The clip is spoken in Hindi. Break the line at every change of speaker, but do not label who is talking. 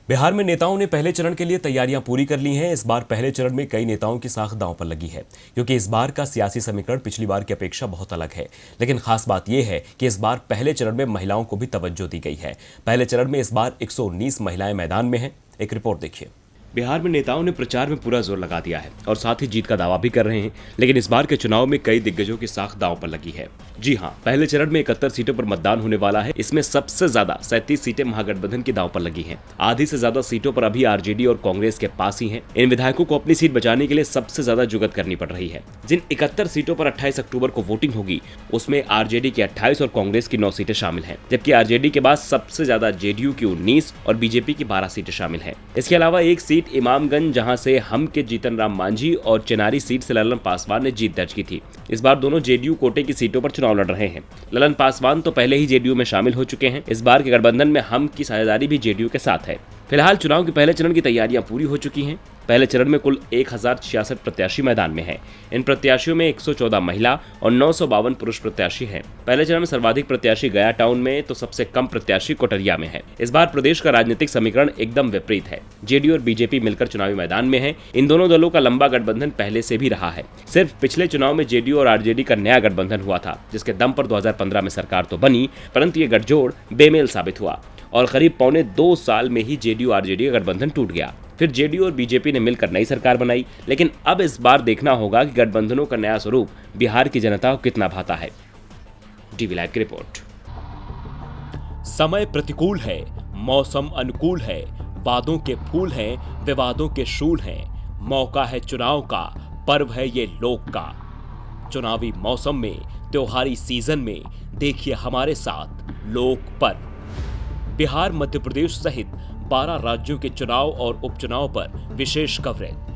बिहार में नेताओं ने पहले चरण के लिए तैयारियां पूरी कर ली हैं। इस बार पहले चरण में कई नेताओं की साख दांव पर लगी है, क्योंकि इस बार का सियासी समीकरण पिछली बार की अपेक्षा बहुत अलग है। लेकिन खास बात यह है कि इस बार पहले चरण में महिलाओं को भी तवज्जो दी गई है। पहले चरण में इस बार 119 महिलाएं मैदान में हैं। एक रिपोर्ट देखिए। बिहार में नेताओं ने प्रचार में पूरा जोर लगा दिया है और साथ ही जीत का दावा भी कर रहे हैं। लेकिन इस बार के चुनाव में कई दिग्गजों की साख दांव पर लगी है। जी हां, पहले चरण में 71 सीटों पर मतदान होने वाला है। इसमें सबसे ज्यादा 37 सीटें महागठबंधन के दांव पर लगी हैं। आधी से ज्यादा सीटों पर अभी आरजेडी और कांग्रेस के पास ही हैं। इन विधायकों को अपनी सीट बचाने के लिए सबसे ज्यादा जुगत करनी पड़ रही है। जिन 71 सीटों पर 28 अक्टूबर को वोटिंग होगी, उसमें आरजेडी की 28 और कांग्रेस की 9 सीटें शामिल हैं, जबकि आरजेडी के बाद सबसे ज्यादा जेडीयू की 19 और बीजेपी की 12 सीटें शामिल हैं। इसके अलावा एक सीट इमामगंज, जहां से हम के जीतन राम मांझी, और चेनारी सीट से ललन पासवान ने जीत दर्ज की थी। इस बार दोनों जेडीयू कोटे की सीटों पर चुनाव लड़ रहे हैं। ललन पासवान तो पहले ही जेडीयू में शामिल हो चुके हैं। इस बार के गठबंधन में हम की साझेदारी भी जेडीयू के साथ है। फिलहाल चुनाव के पहले चरण की तैयारियां पूरी हो चुकी हैं। पहले चरण में कुल 1066 प्रत्याशी मैदान में हैं। इन प्रत्याशियों में 114 महिला और 952 पुरुष प्रत्याशी हैं। पहले चरण में सर्वाधिक प्रत्याशी गया टाउन में, तो सबसे कम प्रत्याशी कोटरिया में है। इस बार प्रदेश का राजनीतिक समीकरण एकदम विपरीत है। जेडीयू और बीजेपी मिलकर चुनावी मैदान में है। इन दोनों दलों का लंबा गठबंधन पहले से भी रहा है। सिर्फ पिछले चुनाव में जेडीयू और आरजेडी का नया गठबंधन हुआ था, जिसके दम पर 2015 में सरकार तो बनी, परंतु ये गठजोड़ बेमेल साबित हुआ और करीब पौने 2 साल में ही जेडीयू आरजेडी का गठबंधन टूट गया। फिर जेडीयू और बीजेपी ने मिलकर नई सरकार बनाई। लेकिन अब इस बार देखना होगा कि गठबंधनों का नया स्वरूप बिहार की जनता को कितना भाता है। डीवी लाइव की रिपोर्ट। समय प्रतिकूल है, मौसम अनुकूल है, वादों के फूल हैं, विवादों के शूल हैं। मौका है चुनाव का, पर्व है ये लोक का। चुनावी मौसम में, त्योहारी सीजन में देखिए हमारे साथ लोक पर्व। बिहार, मध्य प्रदेश सहित 12 राज्यों के चुनाव और उपचुनाव पर विशेष कवरेज।